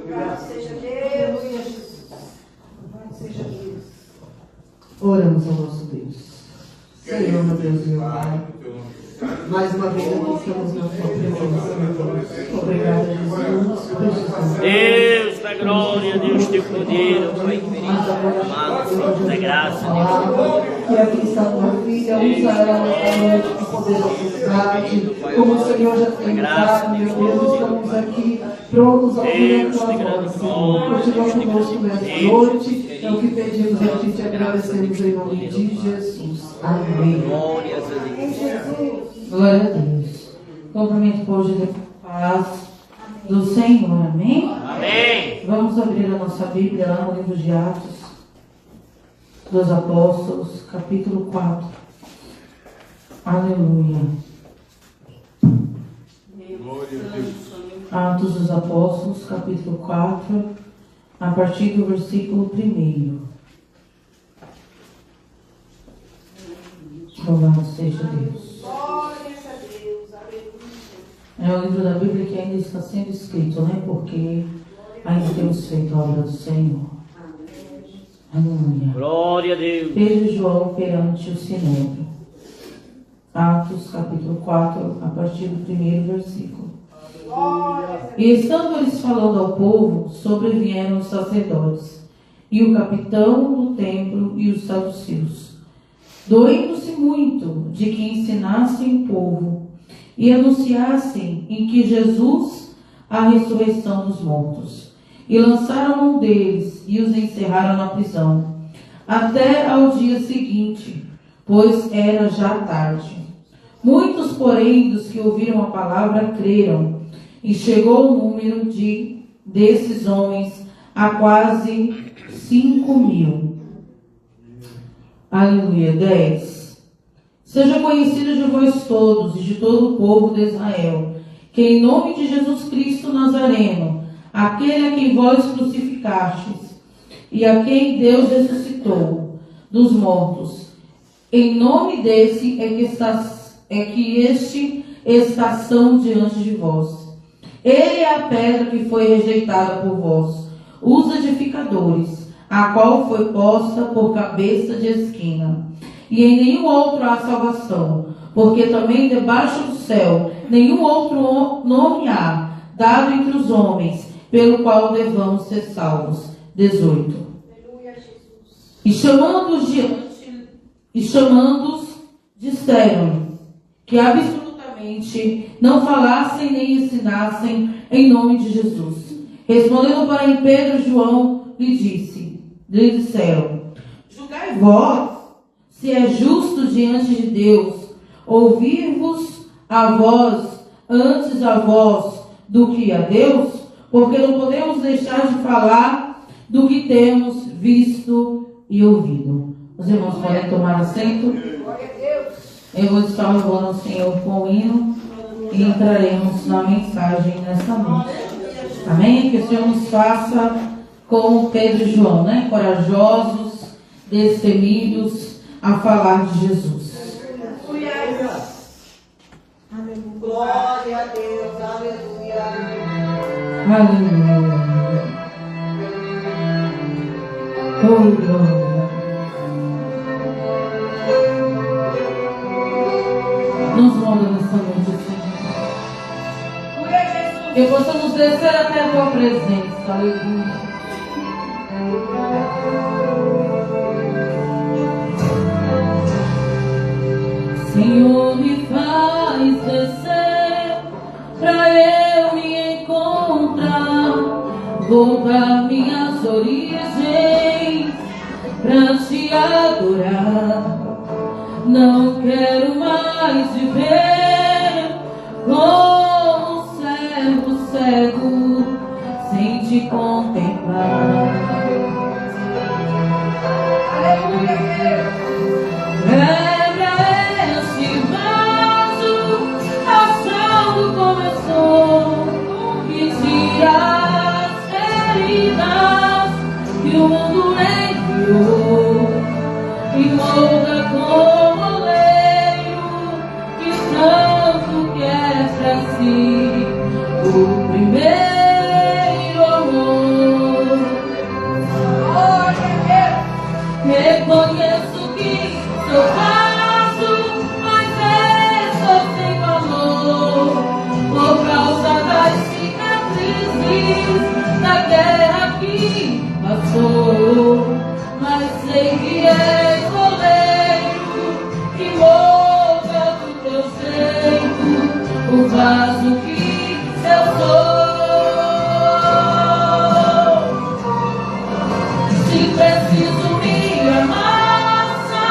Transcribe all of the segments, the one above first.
Louvado seja Deus. Louvado seja Deus. Oramos ao nosso Deus. Senhor, meu Deus e meu Pai, mais uma vez aqui estamos na tua presença. Obrigado, Jesus. Deus da glória, Deus teu poder, Pai querido, amado, da graça, E aqui está a tua filha, usa ela nesta noite com poder da autoridade. Como o Senhor já tem usado, meu Deus, estamos aqui prontos a ouvir a tua voz, Senhor. Continua conosco nesta noite. É o que pedimos a ti e te agradecemos em nome de Jesus. Amém. Glórias a Deus. Glória a Deus. Cumprimento hoje da paz do Senhor. Amém? Amém. Vamos abrir a nossa Bíblia lá no livro de Atos dos Apóstolos, capítulo 4. Aleluia. Atos dos Apóstolos, capítulo 4, a partir do versículo 1. Louvado seja Deus. Glórias a Deus. Aleluia. É o livro da Bíblia que ainda está sendo escrito, né? Porque ainda temos feito a obra do Senhor. Aleluia. Glória a Deus. Pedro e João perante o Sinédrio. Atos, capítulo 4, a partir do 1º versículo. E estando eles falando ao povo, sobrevieram os sacerdotes, e o capitão do templo e os saduceus, doendo-se muito de que ensinassem o povo e anunciassem em que Jesus a ressurreição dos mortos. E lançaram um deles e os encerraram na prisão, até ao dia seguinte, pois era já tarde. Muitos, porém, dos que ouviram a palavra creram, e chegou o número desses homens a quase 5.000. Aleluia. 10. Seja conhecido de vós todos e de todo o povo de Israel, que em nome de Jesus Cristo Nazareno, aquele a quem vós crucificastes, e a quem Deus ressuscitou dos mortos, em nome desse é que este estação diante de vós. Ele é a pedra que foi rejeitada por vós, os edificadores, a qual foi posta por cabeça de esquina. E em nenhum outro há salvação, porque também debaixo do céu nenhum outro nome há, dado entre os homens, pelo qual devamos ser salvos. 18. Aleluia, Jesus. E chamando-os, disseram que absolutamente não falassem nem ensinassem em nome de Jesus. Respondendo, porém, Pedro e João lhe disseram: julgai vós se é justo diante de Deus ouvir-vos a vós antes a vós do que a Deus, porque não podemos deixar de falar do que temos visto e ouvido. Os irmãos podem tomar assento. Glória a Deus. Eu vou estar louvando ao Senhor com o hino e entraremos na mensagem nessa noite. Amém? Que o Senhor nos faça como Pedro e João, né? Corajosos, destemidos a falar de Jesus. Aleluia. Glória a Deus. Aleluia. Aleluia. Oh, glória. Nos molda nessa noite, Senhor. Que possamos descer até a tua presença. Aleluia. Senhor, me faz descer pra eu me encontrar, voltar minhas origens pra te adorar. Não quero mais viver como um servo cego sem te contemplar. Aleluia, Deus. Quebra este vaso, achando começou, e tira as feridas que o mundo enviou, e molda como oleiro que tanto quer pra si o primeiro amor. da guerra que passou, mas sei que és oleiro que molda do teu jeito o vaso que eu sou. Se preciso me amassa,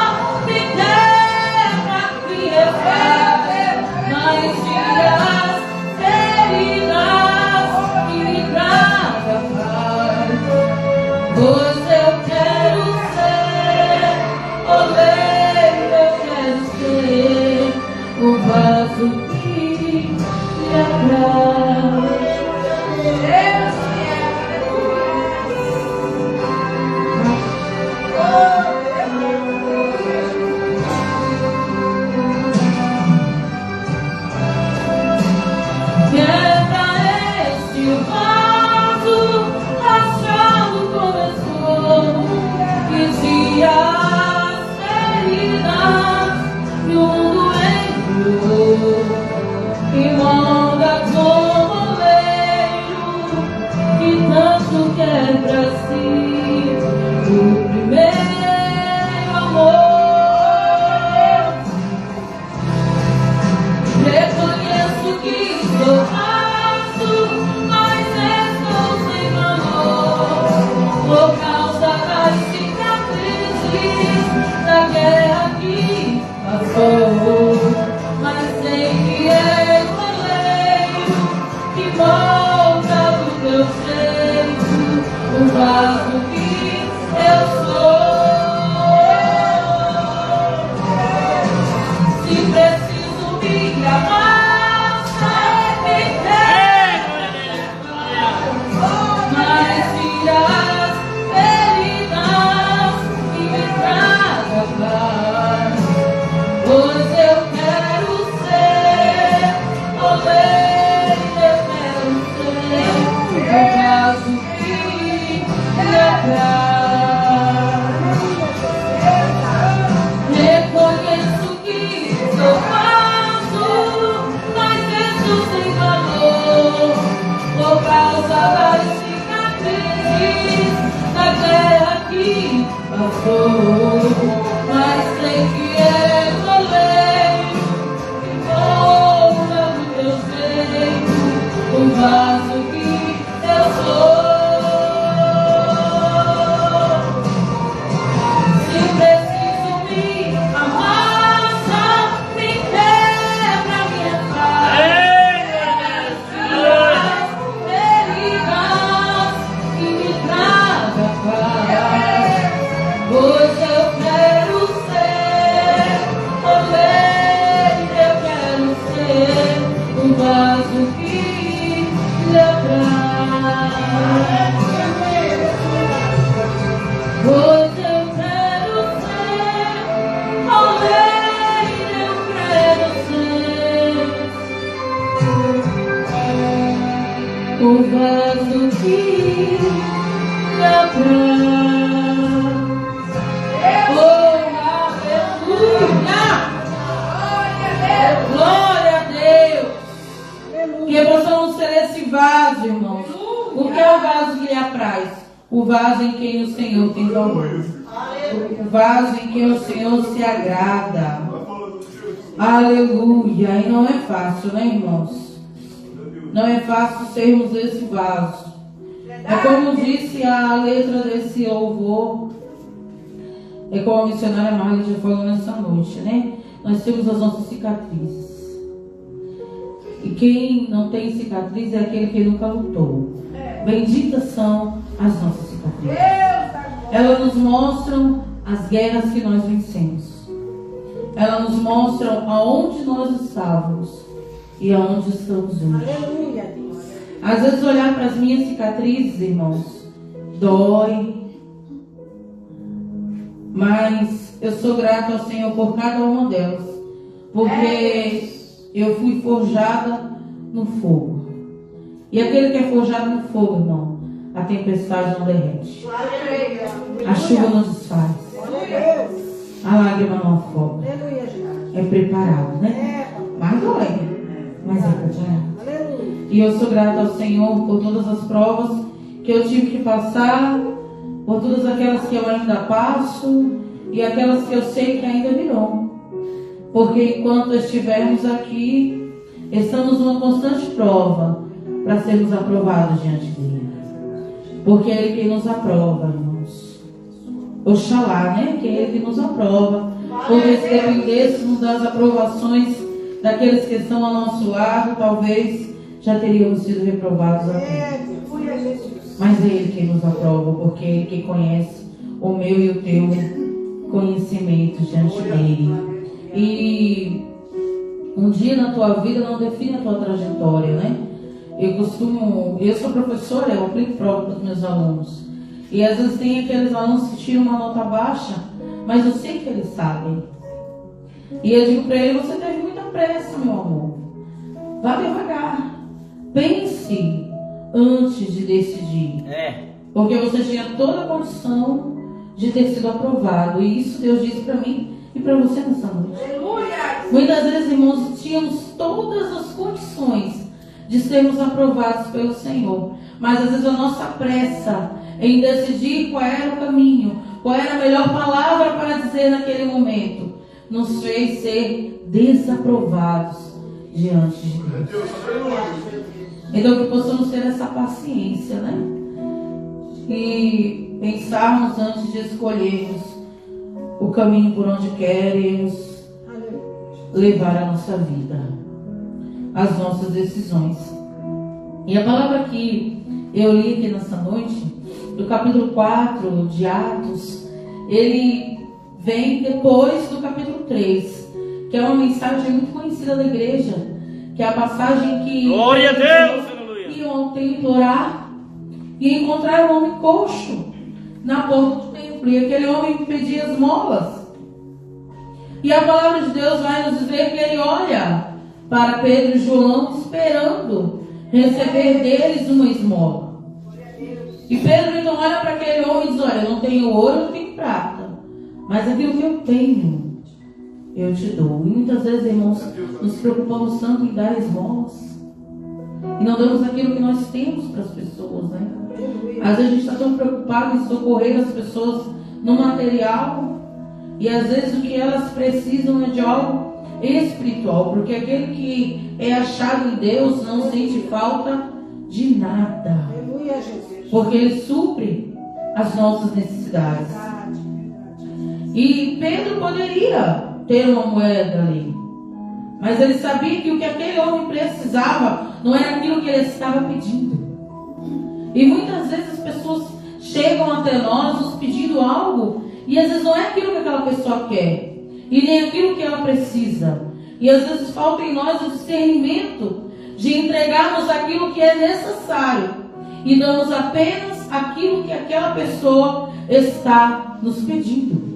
me quebra, me refere, mas tira as feridas e me traga paz. Pois eu quero ser oleiro, eu quero ser o vaso que lhe agrada. Quebra este vaso, achado começou, que dia as feridas que o mundo enviou, que molda como oleiro, que tanto quer pra si o primeiro amor. Reconheço que sou raso, mas estou sem valor, por causa das cicatrizes da guerra que passou. Mas sei que és oleiro que molda do teu jeito o vaso que eu sou. Se preciso me amassa, me quebra, mas tira as feridas e me traga paz. Pois eu quero ser oleiro, eu quero ser o vaso que lhe agrada. Reconheço que sou raso, mas estou sem valor, por causa das cicatrizes da guerra que passou. Mas sei que és oleiro que molda do teu jeito o vaso que eu sou. Se preciso me amassa, me quebra, me feridas e me traga paz. Pois eu quero ser oleiro, eu quero ser o vaso que lhe agrada. Pois eu quero ser oleiro, eu quero ser o vaso que lhe agrada. Oh, aleluia! Glória a Deus! Que possamos ser esse vaso, irmãos. O que é o vaso que lhe apraz? O vaso em quem o Senhor tem valor. O vaso em quem o Senhor se agrada. Aleluia! E não é fácil, né, irmãos? Não é fácil sermos esse vaso. É como disse a letra desse louvor. É como a missionária Marli já falou nessa noite, né? Nós temos as nossas cicatrizes. E quem não tem cicatriz é aquele que nunca lutou. Benditas são as nossas cicatrizes. Elas nos mostram as guerras que nós vencemos. Elas nos mostram aonde nós estávamos e aonde estamos hoje. Às vezes olhar para as minhas cicatrizes, irmãos, dói. Mas eu sou grata ao Senhor por cada uma delas. Porque eu fui forjada no fogo. E aquele que é forjado no fogo, irmão, a tempestade não derrete. A chuva não desfaz. A lágrima não afoga. É preparado, né? Mas dói. Mas é preparado. E E eu sou grata ao Senhor por todas as provas que eu tive que passar, por todas aquelas que eu ainda passo e aquelas que eu sei que ainda virão. Porque enquanto estivermos aqui, estamos numa constante prova para sermos aprovados diante dele. Porque é Ele quem nos aprova, irmãos. Oxalá, né? Que é Ele que nos aprova. Porque se dependêssemos das aprovações daqueles que estão ao nosso lado, talvez já teríamos sido reprovados até. Mas é Ele quem nos aprova, porque é Ele que conhece o meu e o teu conhecimento diante dele. E um dia na tua vida não define a tua trajetória, né? Eu sou professora, eu aplico prova para os meus alunos. E às vezes tem aqueles alunos que tiram uma nota baixa, mas eu sei que eles sabem. E eu digo para ele: você teve muita pressa, meu amor. Vá devagar. Pense antes de decidir. Porque você tinha toda a condição de ter sido aprovado. E isso Deus disse para mim e para você nessa noite. Muitas vezes, irmãos, tínhamos todas as condições de sermos aprovados pelo Senhor. Mas às vezes a nossa pressa em decidir qual era o caminho, qual era a melhor palavra para dizer naquele momento, nos fez ser desaprovados diante de Deus. Então que possamos ter essa paciência, né? E pensarmos antes de escolhermos o caminho por onde queremos levar a nossa vida, as nossas decisões. E a palavra que eu li aqui nessa noite, do capítulo 4 de Atos, ele vem depois do capítulo 3, que é uma mensagem muito conhecida da igreja, que é a passagem que glória a Deus, iam ao templo orar e encontraram um homem coxo na porta do templo, e aquele homem pedia esmolas. E a palavra de Deus vai nos dizer que ele olha para Pedro e João esperando receber deles uma esmola. E Pedro então olha para aquele homem e diz: olha, eu não tenho ouro, eu não tenho prata, mas aquilo que eu tenho eu te dou. E muitas vezes, irmãos, nos preocupamos tanto em dar esmolas e não damos aquilo que nós temos para as pessoas, né? Às vezes a gente está tão preocupado em socorrer as pessoas no material, e às vezes o que elas precisam é de algo espiritual, porque aquele que é achado em Deus não sente falta de nada, porque Ele supre as nossas necessidades. E Pedro poderia ter uma moeda ali, mas ele sabia que o que aquele homem precisava não era aquilo que ele estava pedindo. E muitas vezes as pessoas chegam até nós nos pedindo algo, e às vezes não é aquilo que aquela pessoa quer, e nem aquilo que ela precisa. E às vezes falta em nós o discernimento de entregarmos aquilo que é necessário e damos apenas aquilo que aquela pessoa está nos pedindo.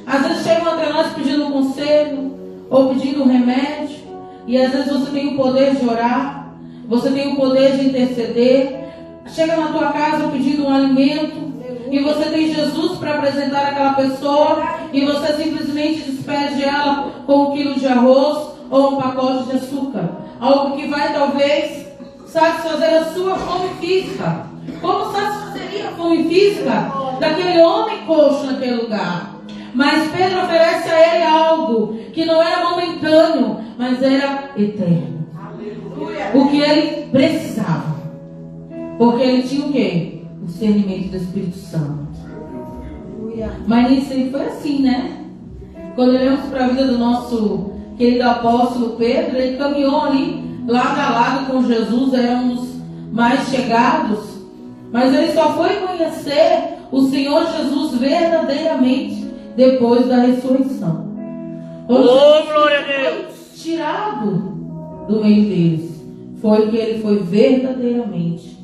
Às vezes chegam até nós pedindo um conselho ou pedindo um remédio, e às vezes você tem o poder de orar, você tem o poder de interceder. Chega na tua casa pedindo um alimento, e você tem Jesus para apresentar àquela pessoa, e você simplesmente despede ela com 1 quilo de arroz ou um pacote de açúcar, algo que vai talvez satisfazer a sua fome física. Como satisfazeria a fome física daquele homem coxo naquele lugar? Mas Pedro oferece a ele algo que não era momentâneo, mas era eterno. O que ele precisava, porque ele tinha o quê? O discernimento do Espírito Santo. Mas nem sempre foi assim, né? Quando olhamos para a vida do nosso querido apóstolo Pedro, ele caminhou ali lado a lado com Jesus, era um dos mais chegados, mas ele só foi conhecer o Senhor Jesus verdadeiramente depois da ressurreição. Glória a Deus! Tirado do meio deles, foi que ele foi verdadeiramente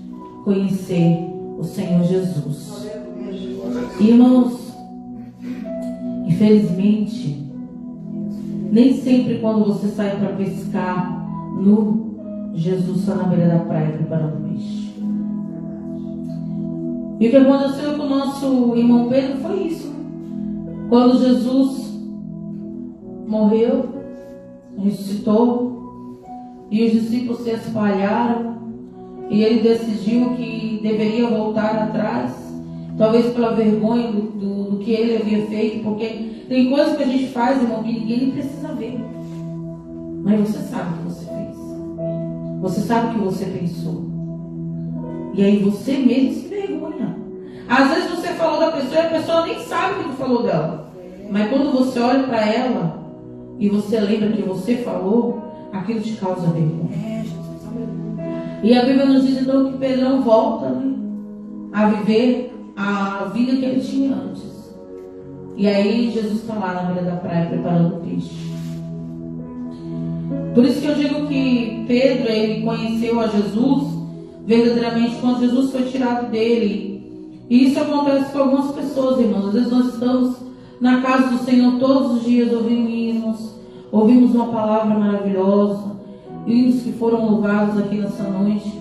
conhecer o Senhor Jesus. Irmãos, infelizmente, nem sempre quando você sai para pescar Jesus está na beira da praia preparando peixe. E o que aconteceu com o nosso irmão Pedro foi isso. Quando Jesus morreu, ressuscitou, e os discípulos se espalharam, e ele decidiu que deveria voltar atrás, talvez pela vergonha do que ele havia feito, porque tem coisas que a gente faz, irmão, que ninguém nem precisa ver, mas você sabe o que você fez, você sabe o que você pensou, e aí você mesmo se vergonha. Às vezes você falou da pessoa e a pessoa nem sabe o que tu falou dela, mas quando você olha para ela e você lembra que você falou, aquilo te causa vergonha. E a Bíblia nos diz então que Pedrão volta, né, a viver a vida que ele tinha antes. E aí Jesus está lá na beira da praia preparando o peixe. Por isso que eu digo que Pedro, ele conheceu a Jesus verdadeiramente quando Jesus foi tirado dele. E isso acontece com algumas pessoas, irmãos. Às vezes nós estamos na casa do Senhor todos os dias, ouvimos uma palavra maravilhosa, hinos que foram louvados aqui nessa noite,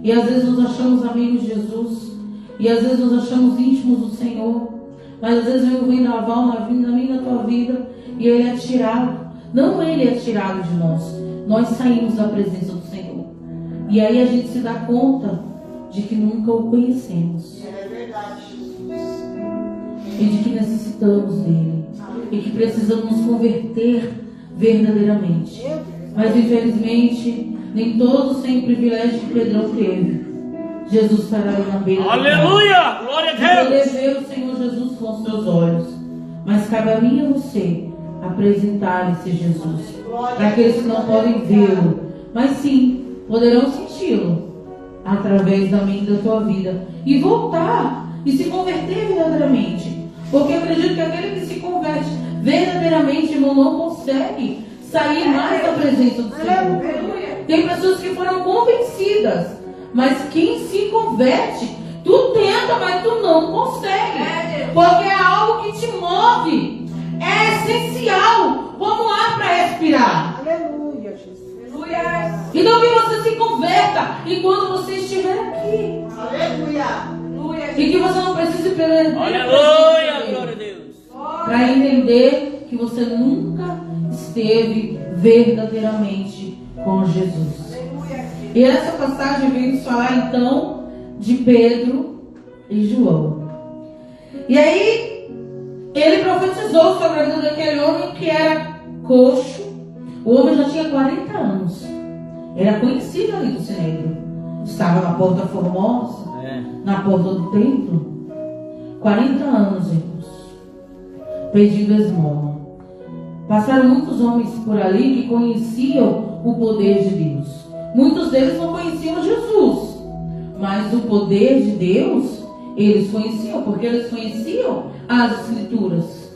e às vezes nos achamos amigos de Jesus, e às vezes nos achamos íntimos do Senhor, mas às vezes vem um vendaval na minha e na tua vida, e ele é tirado. Não ele é tirado de nós saímos da presença do Senhor, e aí a gente se dá conta de que nunca o conhecemos, e de que necessitamos dele, e que precisamos nos converter verdadeiramente. Mas infelizmente nem todos têm o privilégio que Pedrão teve. Jesus estará ali na beira. Aleluia! Glória a Deus! Poder ver o Senhor Jesus com os seus olhos. Mas cabe a mim e a você apresentar esse Jesus para aqueles que não podem vê-lo, mas sim poderão senti-lo através da minha e da tua vida, e voltar e se converter verdadeiramente. Porque eu acredito que aquele que se converte verdadeiramente, irmão, não consegue sair mais da presença do Senhor. Tem pessoas que foram convencidas, mas quem se converte, tu tenta, mas tu não consegue, porque é algo que te move, é essencial como ar para respirar. Aleluia, Jesus. Então que você se converta enquanto você estiver aqui. Aleluia. E que você não precise perder. Aleluia! Glória a Deus! Para entender que você nunca esteve verdadeiramente com Jesus. E essa passagem vem nos falar então de Pedro e João. E aí ele profetizou sobre a vida daquele homem que era coxo. O homem já tinha 40 anos. Era conhecido ali do Sinédrio. Estava na porta formosa, na porta do templo. 40 anos, irmãos, pedindo esmola. Passaram muitos homens por ali que conheciam o poder de Deus. Muitos deles não conheciam Jesus, mas o poder de Deus eles conheciam, porque eles conheciam as Escrituras.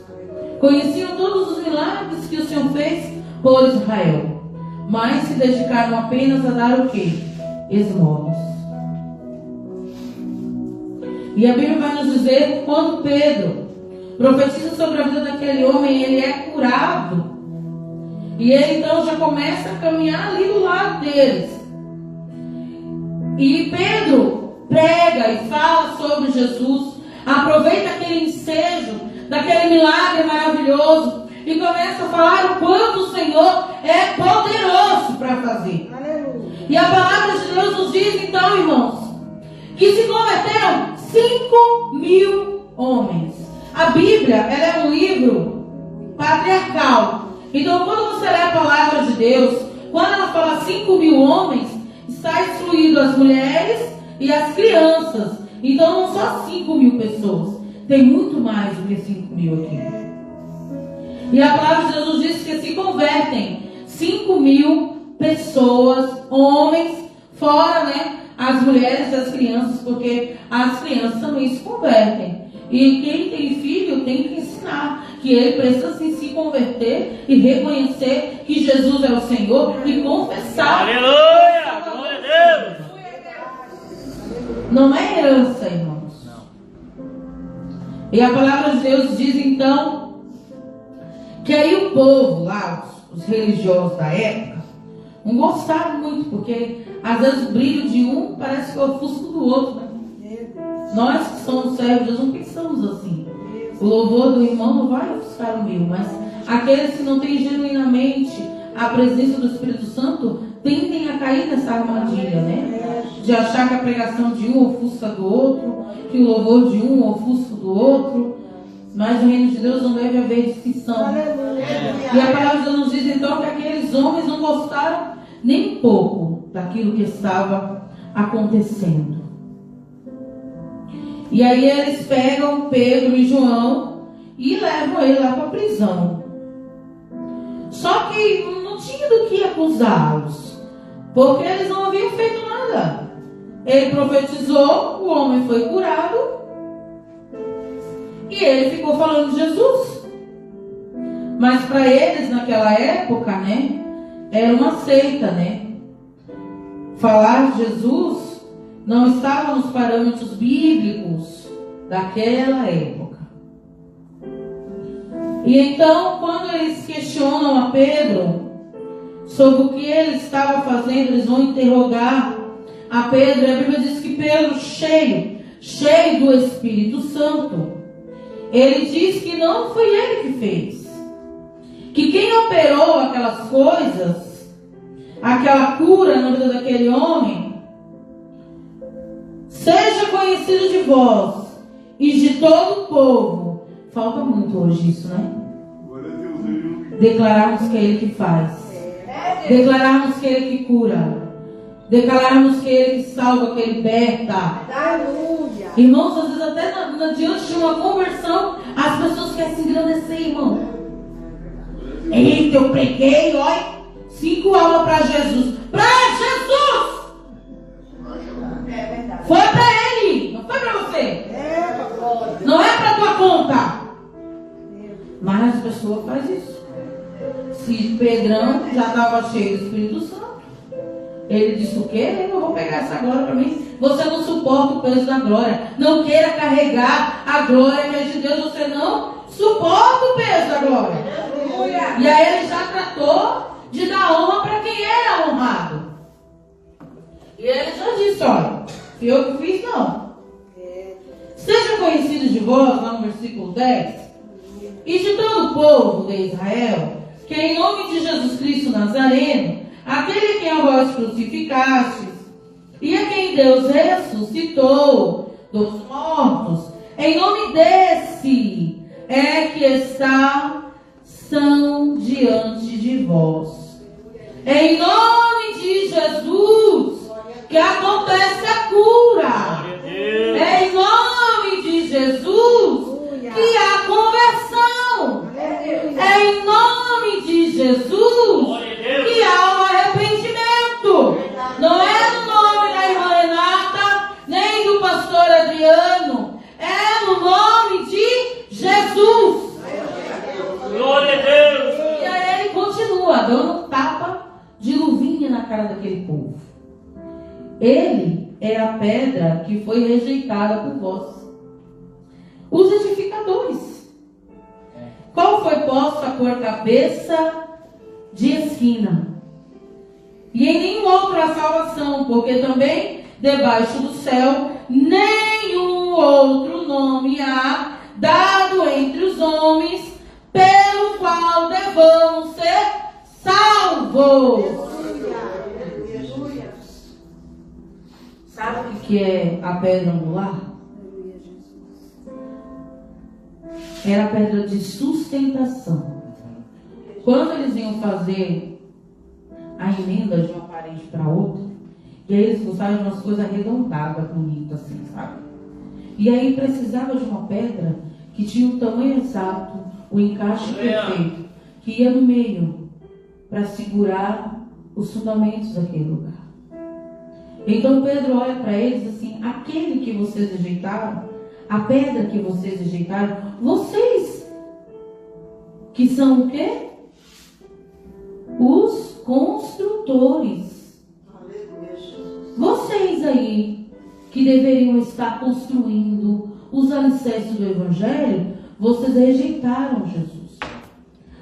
Conheciam todos os milagres que o Senhor fez por Israel, mas se dedicaram apenas a dar o quê? Esmolas. E a Bíblia vai nos dizer que quando Pedro profetiza sobre a vida daquele homem, ele é curado. E ele então já começa a caminhar ali do lado deles. E Pedro prega e fala sobre Jesus, aproveita aquele ensejo, daquele milagre maravilhoso, e começa a falar o quanto o Senhor é poderoso para fazer. Aleluia. E a palavra de Deus nos diz então, irmãos, que se converteram 5.000 homens. A Bíblia, ela é um livro patriarcal. Então, quando você lê a palavra de Deus, quando ela fala 5.000 homens, está excluído as mulheres e as crianças. Então, não só 5.000 pessoas. Tem muito mais do que 5.000 aqui. E a palavra de Deus nos diz que se convertem 5.000 pessoas, homens, fora, né, as mulheres e as crianças, porque as crianças também se convertem. E quem tem filho tem que ensinar que ele precisa sim se converter e reconhecer que Jesus é o Senhor e confessar. Aleluia! Glória a Deus! Não é herança, irmãos. E a palavra de Deus diz então que aí o povo lá, os religiosos da época, não gostaram muito, porque às vezes o brilho de um parece que é o ofusco do outro, né? Nós que somos servos de Deus não pensamos assim. O louvor do irmão não vai ofuscar o meu, mas aqueles que não têm genuinamente a presença do Espírito Santo tendem a cair nessa armadilha, né? De achar que a pregação de um ofusca do outro, que o louvor de um ofusca do outro. Mas no reino de Deus não deve haver distinção. E a palavra de Deus nos diz então que aqueles homens não gostaram nem um pouco daquilo que estava acontecendo. E aí eles pegam Pedro e João e levam ele lá para a prisão. Só que não tinha do que acusá-los, porque eles não haviam feito nada. Ele profetizou, o homem foi curado e ele ficou falando de Jesus. Mas para eles naquela época, né, era uma seita, né? Falar de Jesus não estava nos parâmetros bíblicos daquela época. E então, quando eles questionam a Pedro sobre o que ele estava fazendo, eles vão interrogar a Pedro. E a Bíblia diz que Pedro, cheio do Espírito Santo, ele diz que não foi ele que fez. Que quem operou aquelas coisas, aquela cura na vida daquele homem, seja conhecido de vós e de todo o povo. Falta muito hoje isso, né? Declararmos que é Ele que faz. Declararmos que é Ele que cura. Declararmos que é Ele que salva, que Ele liberta. Irmãos, às vezes até diante de uma conversão, as pessoas querem se engrandecer, irmão. Eita, eu preguei, olha, 5 aulas para Jesus. Para Jesus! Foi para Ele, não foi para você. Não é para tua conta. Mas as pessoas fazem isso. Se Pedrão já estava cheio do Espírito Santo, ele disse o quê? Eu não vou pegar essa glória para mim. Você não suporta o peso da glória. Não queira carregar a glória que é de Deus. Você não suporta o peso da glória. E aí ele já tratou de dar honra para quem era honrado. E ele já disse, olha, fui eu que fiz, não. Seja conhecido de vós, lá no versículo 10, e de todo o povo de Israel, que em nome de Jesus Cristo Nazareno, aquele que a vós crucificastes, e a quem Deus ressuscitou dos mortos, em nome desse é que são diante de vós. Em nome de Jesus que acontece a cura. É em nome de Jesus que há conversão. É em nome de Jesus que há o arrependimento. Não é no nome da irmã Renata, nem do pastor Adriano. É no nome de Jesus. Glória a Deus. E aí ele continua dando um tapa de luvinha na cara daquele povo. Ele é a pedra que foi rejeitada por vós, os edificadores. Qual foi posta por cabeça de esquina? E em nenhum outro há salvação, porque também debaixo do céu nenhum outro nome há dado entre os homens pelo qual devamos ser salvos. Sabe o que é a pedra angular? Era a pedra de sustentação. Quando eles iam fazer a emenda de uma parede para outra, e aí eles gostavam de umas coisas arredondadas, bonitas assim, sabe? E aí precisava de uma pedra que tinha o tamanho exato, o encaixe perfeito, que ia no meio para segurar os fundamentos daquele lugar. Então Pedro olha para eles assim: aquele que vocês rejeitaram, a pedra que vocês rejeitaram, vocês que são o quê? Os construtores. Vocês aí que deveriam estar construindo os alicerces do Evangelho, vocês rejeitaram Jesus.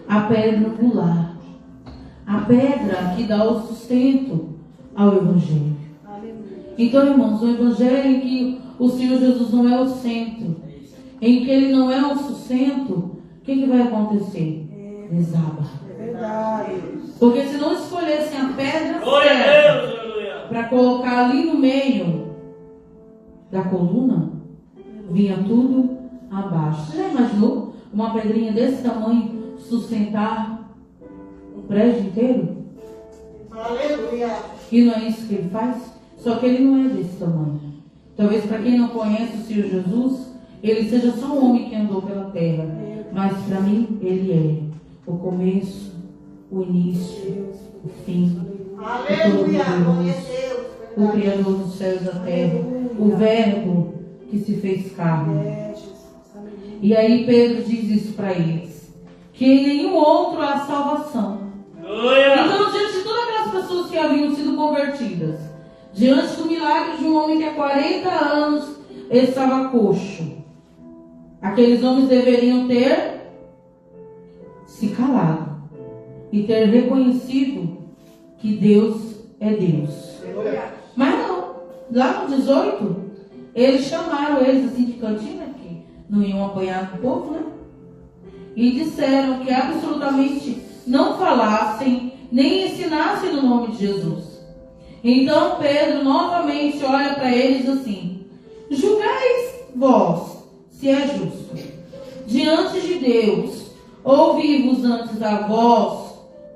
A pedra angular, a pedra que dá o sustento ao Evangelho. Então, irmãos, o Evangelho em que o Senhor Jesus não é o centro, em que Ele não é o sustento, o que vai acontecer? Desaba. Porque se não escolhessem a pedra Glória a certa Deus, aleluia. para colocar ali no meio da coluna, vinha tudo abaixo. Você já imaginou uma pedrinha desse tamanho sustentar um prédio inteiro? Aleluia. E não é isso que ele faz? Só que ele não é desse tamanho. Talvez para quem não conhece o Senhor Jesus, ele seja só um homem que andou pela terra. Mas para mim, ele é o começo, o início, o fim, Aleluia. Glória a Deus. o Criador dos céus e da terra, o Verbo que se fez carne. E aí Pedro diz isso para eles, que em nenhum outro há salvação. Aleluia. Então, diante de todas aquelas pessoas que haviam sido convertidas, diante do milagre de um homem que há 40 anos estava coxo, aqueles homens deveriam ter se calado e ter reconhecido que Deus é Deus. Mas não, lá no 18, eles chamaram eles assim de cantina, que não iam apanhar o povo, né? E disseram que absolutamente não falassem, nem ensinassem no nome de Jesus. Então Pedro novamente olha para eles assim: julgais vós se é justo diante de Deus ouvir-vos antes a vós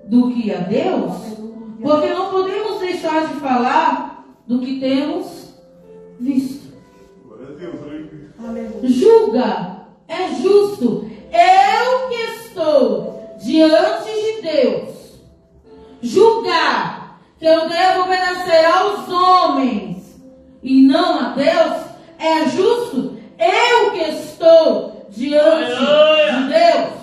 do que a Deus, porque não podemos deixar de falar do que temos visto. Julga, é justo. Eu que estou diante de Deus, julgar que eu devo obedecer aos homens e não a Deus, é justo. Eu que estou diante de Deus.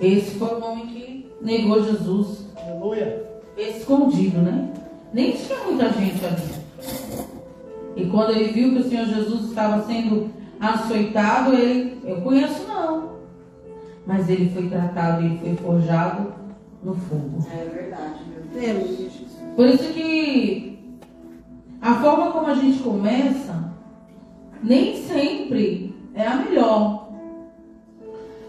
Esse foi o homem que negou Jesus. Aleluia. Escondido, né? Nem tinha muita gente ali. E quando ele viu que o Senhor Jesus estava sendo açoitado, eu conheço não. Mas ele foi tratado, ele foi forjado no fogo. É verdade, meu Deus. Por isso que a forma como a gente começa nem sempre é a melhor.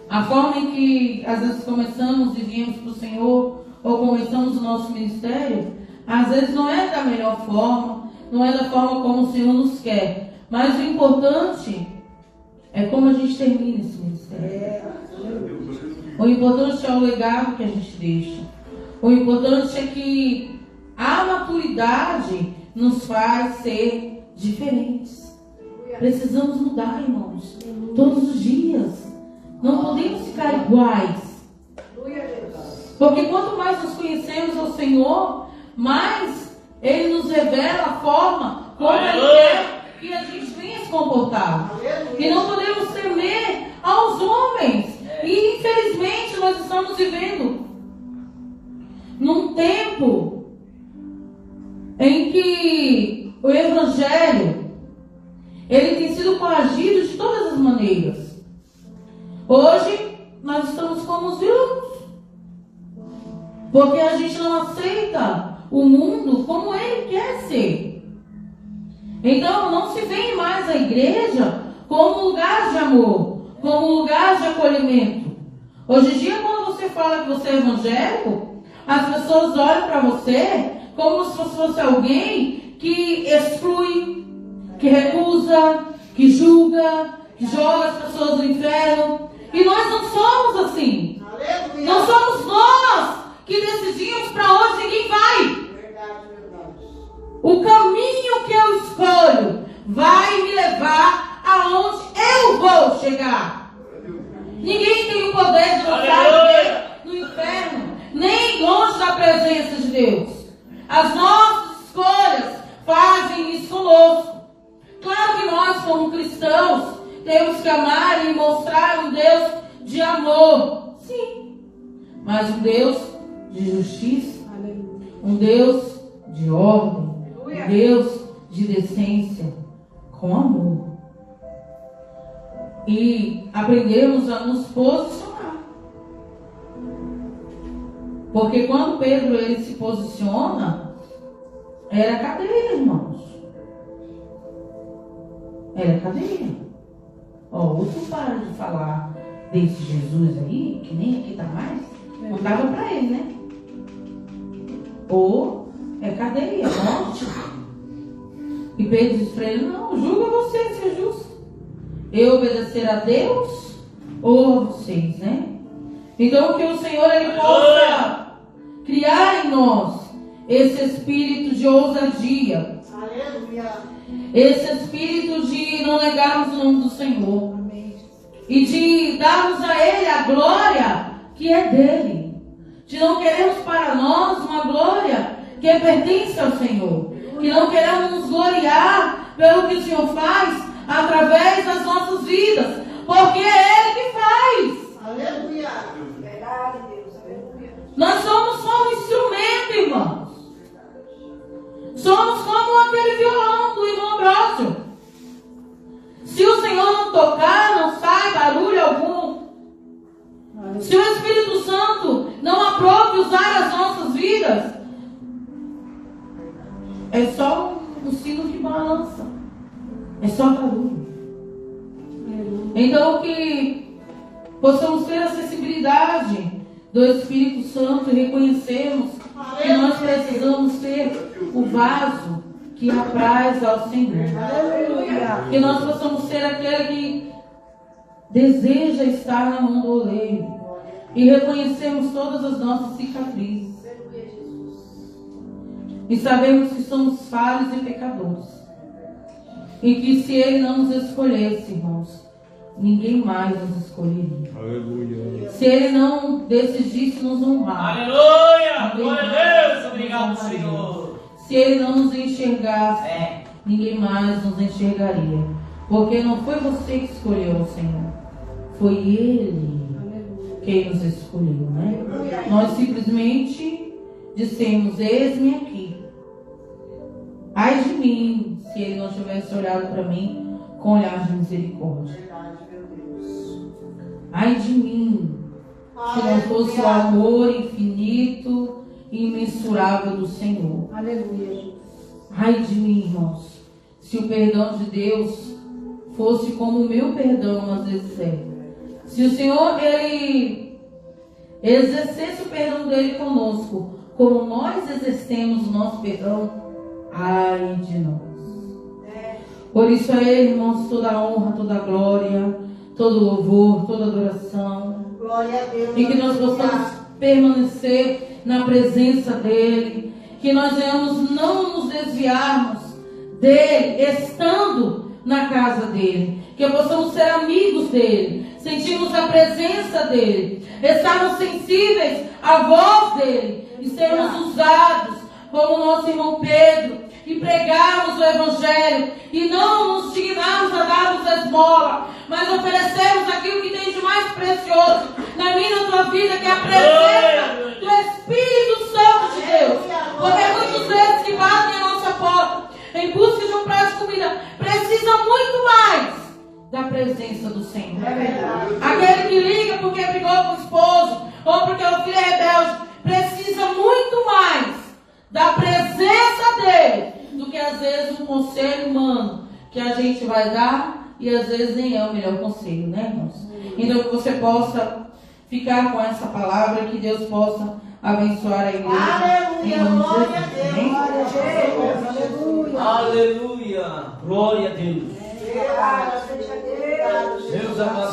A forma em que às vezes começamos e viemos para o Senhor, ou começamos o nosso ministério, às vezes não é da melhor forma, não é da forma como o Senhor nos quer. Mas o importante é como a gente termina esse ministério. O importante é o legado que a gente deixa. O importante é que a maturidade nos faz ser diferentes. Precisamos mudar, irmãos, todos os dias. Não podemos ficar iguais. Porque quanto mais nos conhecemos ao Senhor, mais Ele nos revela a forma como Ele quer que a gente venha se comportar. E não podemos temer aos homens. E infelizmente nós estamos vivendo num tempo em que o Evangelho ele tem sido coagido de todas as maneiras. Hoje nós estamos como os vilões, porque a gente não aceita o mundo como ele quer ser. Então não se vê mais a igreja como um lugar de amor, como um lugar de acolhimento. Hoje em dia, quando você fala que você é evangélico, as pessoas olham para você como se fosse alguém que exclui, que recusa, que julga, que joga as pessoas no inferno. E nós não somos assim. Aleluia. Não somos nós que decidimos para onde ninguém vai. Verdade, verdade. O caminho que eu escolho vai me levar aonde eu vou chegar. Ninguém tem o poder de botar no inferno, nem longe da presença de Deus. As nossas escolhas fazem isso conosco. Claro que nós, como cristãos, temos que amar e mostrar um Deus de amor. Sim. Mas um Deus de justiça. Um Deus de ordem. Um Deus de decência. Com amor. E aprendemos a nos posicionar. Porque quando Pedro ele se posiciona, era cadeia, irmãos. Era cadeia. Ó, outro para de falar desse Jesus aí, que nem aqui tá mais, não dava para ele, né? Ou é cadeia, morte. E Pedro disse para ele: não, julga você ser justo. Eu obedecer a Deus ou a vocês, né? Então que o Senhor ele possa criar em nós esse espírito de ousadia. Aleluia. Esse espírito de não negarmos o nome do Senhor. Amém. E de darmos a Ele a glória que é dele. De não queremos para nós uma glória que pertence ao Senhor. Que não queremos nos gloriar pelo que o Senhor faz através das nossas vidas. Porque é Ele que faz. Aleluia. Verdade, Deus. Aleluia. Nós somos só um instrumento, irmãos. Somos como aquele violão do irmão Ambrósio. Se o Senhor não tocar, não sai barulho algum. Se o Espírito Santo não aprove usar as nossas vidas, é só um sino que balança. É só barulho. Então que possamos ter a sensibilidade do Espírito Santo e reconhecermos que nós precisamos ser o vaso que apraz ao Senhor. Aleluia. Que nós possamos ser aquele que deseja estar na mão do oleiro e reconhecermos todas as nossas cicatrizes. E sabemos que somos falhos e pecadores. E que se Ele não nos escolhesse, irmãos, ninguém mais nos escolheria. Aleluia. Se Ele não decidisse nos honrar, Aleluia! Glória a Deus! Obrigado, Senhor. se Ele não nos enxergasse, ninguém mais nos enxergaria. Porque não foi você que escolheu o Senhor. Foi Ele quem nos escolheu, né? Nós simplesmente dissemos: eis-me aqui. Ai de mim, se Ele não tivesse olhado para mim com olhar de misericórdia. Ai de mim, se não fosse o amor infinito e imensurável do Senhor. Aleluia. Ai de mim, irmãos, se o perdão de Deus fosse como o meu perdão às vezes é. Se o Senhor, Ele exercesse o perdão dele conosco, como nós exercemos o nosso perdão, ai de nós. Por isso a Ele, irmãos, toda a honra, toda a glória, todo louvor, toda adoração. Glória a Deus. E que nós possamos permanecer na presença dEle. Que nós venhamos não nos desviarmos dEle, estando na casa dEle. Que possamos ser amigos dEle, sentirmos a presença dEle, estarmos sensíveis à voz dEle e sermos usados como o nosso irmão Pedro e pregarmos o Evangelho e não nos dignarmos a darmos a esmola, mas oferecermos aquilo que tem de mais precioso na minha e na tua vida, que é a presença do Espírito Santo de Deus. Porque muitas vezes que batem a nossa porta em busca de um prato de comida, precisa muito mais da presença do Senhor. Aquele que liga porque brigou com o esposo ou porque o filho é rebelde, precisa muito mais da presença dele do que às vezes um conselho humano que a gente vai dar e às vezes nem é o melhor conselho, né, irmãos? Então que você possa ficar com essa palavra e que Deus possa abençoar a igreja. Aleluia. Em nome de Glória a Jesus. Deus. Amém? Glória a Deus. Aleluia. Aleluia! Glória a Deus. Deus, seja Deus. Deus amado.